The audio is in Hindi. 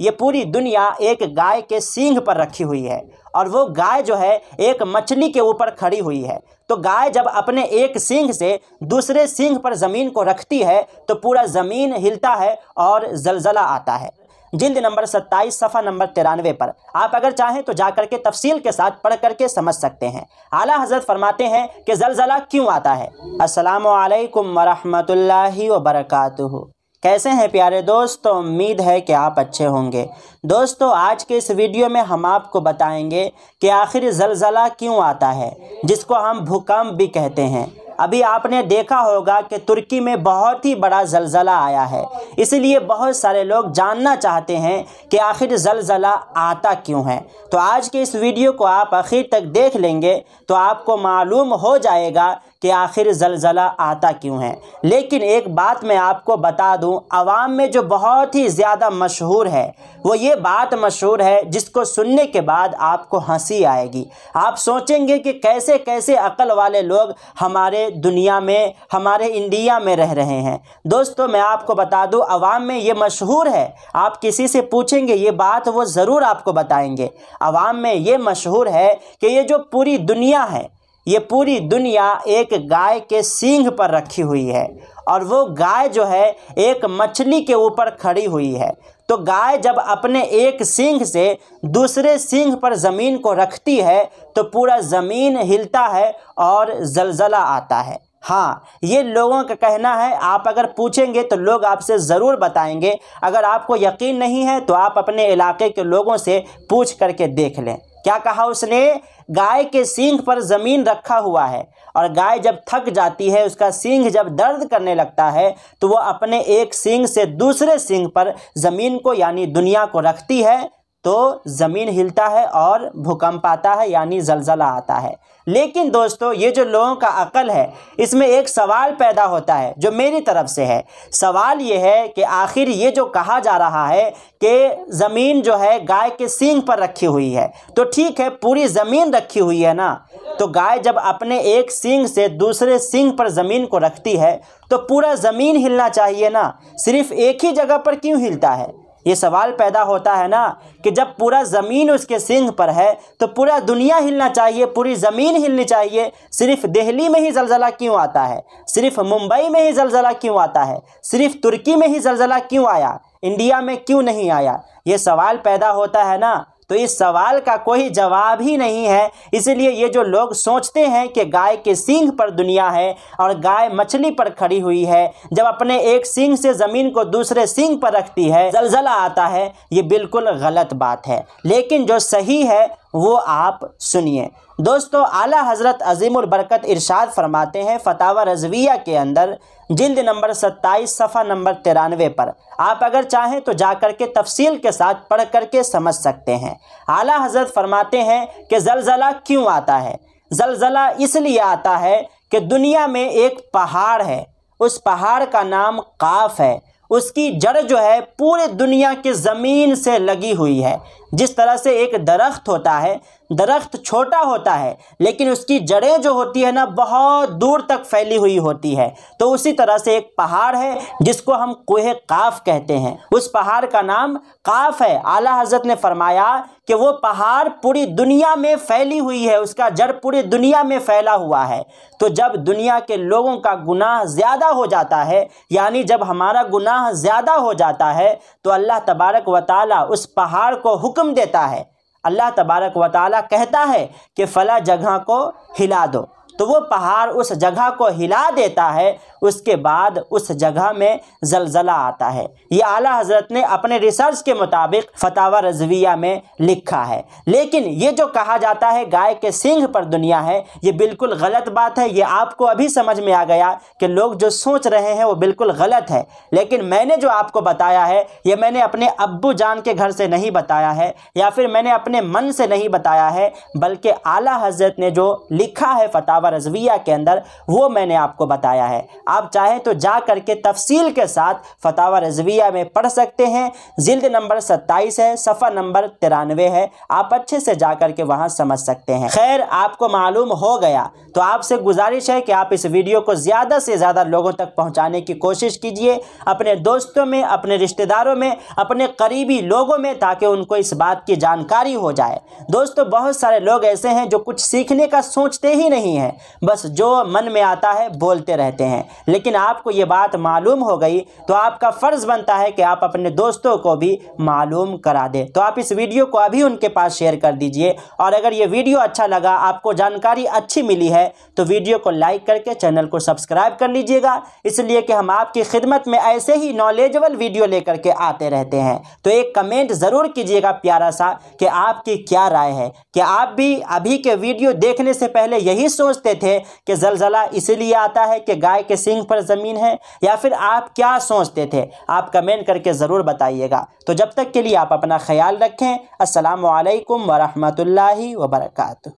ये पूरी दुनिया एक गाय के सींग पर रखी हुई है और वो गाय जो है एक मछली के ऊपर खड़ी हुई है। तो गाय जब अपने एक सींग से दूसरे सींग पर ज़मीन को रखती है तो पूरा ज़मीन हिलता है और ज़लज़ला आता है। जिल्द नंबर 27 सफ़ा नंबर 93 पर आप अगर चाहें तो जाकर के तफसील के साथ पढ़ करके समझ सकते हैं। आला हज़रत फरमाते हैं कि ज़लज़ला क्यों आता है। अस्सलामु अलैकुम वरहमतुल्लाहि वबरकातुहू। कैसे हैं प्यारे दोस्तों, उम्मीद है कि आप अच्छे होंगे। दोस्तों, आज के इस वीडियो में हम आपको बताएंगे कि आखिर ज़लज़ला क्यों आता है, जिसको हम भूकंप भी कहते हैं। अभी आपने देखा होगा कि तुर्की में बहुत ही बड़ा ज़लज़ला आया है, इसलिए बहुत सारे लोग जानना चाहते हैं कि आखिर ज़लज़ला आता क्यों है। तो आज के इस वीडियो को आप आखिर तक देख लेंगे तो आपको मालूम हो जाएगा कि आखिर ज़लज़ला आता क्यों है। लेकिन एक बात मैं आपको बता दूं, आवाम में जो बहुत ही ज़्यादा मशहूर है वो ये बात मशहूर है जिसको सुनने के बाद आपको हंसी आएगी। आप सोचेंगे कि कैसे कैसे अक्ल वाले लोग हमारे दुनिया में, हमारे इंडिया में रह रहे हैं। दोस्तों, मैं आपको बता दूं, आवाम में ये मशहूर है। आप किसी से पूछेंगे ये बात, वो ज़रूर आपको बताएंगे। आवाम में ये मशहूर है कि ये जो पूरी दुनिया है, ये पूरी दुनिया एक गाय के सींग पर रखी हुई है और वो गाय जो है एक मछली के ऊपर खड़ी हुई है। तो गाय जब अपने एक सींग से दूसरे सींग पर ज़मीन को रखती है तो पूरा ज़मीन हिलता है और ज़लज़ला आता है। हाँ, ये लोगों का कहना है। आप अगर पूछेंगे तो लोग आपसे ज़रूर बताएंगे। अगर आपको यकीन नहीं है तो आप अपने इलाके के लोगों से पूछ करके देख लें। क्या कहा उसने? गाय के सींग पर ज़मीन रखा हुआ है और गाय जब थक जाती है, उसका सींग जब दर्द करने लगता है तो वो अपने एक सींग से दूसरे सींग पर ज़मीन को यानी दुनिया को रखती है तो ज़मीन हिलता है और भूकंप आता है यानी ज़लज़ला आता है। लेकिन दोस्तों, ये जो लोगों का अक्ल है, इसमें एक सवाल पैदा होता है जो मेरी तरफ से है। सवाल ये है कि आखिर ये जो कहा जा रहा है कि ज़मीन जो है गाय के सींग पर रखी हुई है, तो ठीक है, पूरी ज़मीन रखी हुई है ना। तो गाय जब अपने एक सींग से दूसरे सींग पर ज़मीन को रखती है तो पूरा ज़मीन हिलना चाहिए ना, सिर्फ एक ही जगह पर क्यों हिलता है? ये सवाल पैदा होता है ना कि जब पूरा ज़मीन उसके सींग पर है तो पूरा दुनिया हिलना चाहिए, पूरी ज़मीन हिलनी चाहिए। सिर्फ दिल्ली में ही ज़लज़ला क्यों आता है? सिर्फ मुंबई में ही ज़लज़ला क्यों आता है? सिर्फ तुर्की में ही ज़लज़ला क्यों आया? इंडिया में क्यों नहीं आया? ये सवाल पैदा होता है ना। तो इस सवाल का कोई जवाब ही नहीं है। इसलिए ये जो लोग सोचते हैं कि गाय के सींग पर दुनिया है और गाय मछली पर खड़ी हुई है, जब अपने एक सींग से ज़मीन को दूसरे सींग पर रखती है ज़लज़ला आता है, ये बिल्कुल गलत बात है। लेकिन जो सही है वो आप सुनिए। दोस्तों, आला हज़रत अज़ीमुल बरकत इरशाद फरमाते हैं फतावा रज़विया के अंदर जिल्द नंबर 27 सफ़ा नंबर 93 पर आप अगर चाहें तो जाकर के तफसील के साथ पढ़ करके समझ सकते हैं। आला हज़रत फरमाते हैं कि ज़लज़ला क्यों आता है। ज़लज़ला इसलिए आता है कि दुनिया में एक पहाड़ है, उस पहाड़ का नाम काफ है। उसकी जड़ जो है पूरे दुनिया की ज़मीन से लगी हुई है। जिस तरह से एक दरख्त होता है, दरख्त छोटा होता है लेकिन उसकी जड़ें जो होती है ना बहुत दूर तक फैली हुई होती है, तो उसी तरह से एक पहाड़ है जिसको हम कोहे काफ कहते हैं। उस पहाड़ का नाम काफ है। आला हज़रत ने फरमाया कि वो पहाड़ पूरी दुनिया में फैली हुई है, उसका जड़ पूरी दुनिया में फैला हुआ है। तो जब दुनिया के लोगों का गुनाह ज़्यादा हो जाता है, यानी जब हमारा गुनाह ज़्यादा हो जाता है, तो अल्लाह तबारक व तआला उस पहाड़ को हुक्म देता है। अल्लाह तबारक व तआला कहता है कि फ़ला जगह को हिला दो, तो वो पहाड़ उस जगह को हिला देता है। उसके बाद उस जगह में ज़लज़ला आता है। ये आला हज़रत ने अपने रिसर्च के मुताबिक फतावा रज़विया में लिखा है। लेकिन ये जो कहा जाता है गाय के सींग पर दुनिया है, ये बिल्कुल गलत बात है। ये आपको अभी समझ में आ गया कि लोग जो सोच रहे हैं वो बिल्कुल गलत है। लेकिन मैंने जो आपको बताया है, ये मैंने अपने अब्बू जान के घर से नहीं बताया है या फिर मैंने अपने मन से नहीं बताया है, बल्कि आला हज़रत ने जो लिखा है फतावा रज़विया के अंदर वो मैंने आपको बताया है। आप चाहें तो जा करके तफसील के साथ फतावा रज़विया में पढ़ सकते हैं। जिल्द नंबर 27 है, सफ़ा नंबर 93 है, आप अच्छे से जा करके वहाँ समझ सकते हैं। खैर, आपको मालूम हो गया तो आपसे गुजारिश है कि आप इस वीडियो को ज़्यादा से ज़्यादा लोगों तक पहुँचाने की कोशिश कीजिए, अपने दोस्तों में, अपने रिश्तेदारों में, अपने करीबी लोगों में, ताकि उनको इस बात की जानकारी हो जाए। दोस्तों, बहुत सारे लोग ऐसे हैं जो कुछ सीखने का सोचते ही नहीं हैं, बस जो मन में आता है बोलते रहते हैं। लेकिन आपको ये बात मालूम हो गई तो आपका फ़र्ज़ बनता है कि आप अपने दोस्तों को भी मालूम करा दें। तो आप इस वीडियो को अभी उनके पास शेयर कर दीजिए। और अगर ये वीडियो अच्छा लगा, आपको जानकारी अच्छी मिली है, तो वीडियो को लाइक करके चैनल को सब्सक्राइब कर लीजिएगा, इसलिए कि हम आपकी खिदमत में ऐसे ही नॉलेजेबल वीडियो लेकर के आते रहते हैं। तो एक कमेंट ज़रूर कीजिएगा प्यारा सा कि आपकी क्या राय है। कि आप भी अभी के वीडियो देखने से पहले यही सोचते थे कि ज़लज़ला इसलिए आता है कि गाय के सींग पर ज़मीन है, या फिर आप क्या सोचते थे? आप कमेंट करके ज़रूर बताइएगा। तो जब तक के लिए आप अपना ख्याल रखें। अस्सलामु अलैकुम वरहमतुल्लाहि वबरकातुहू।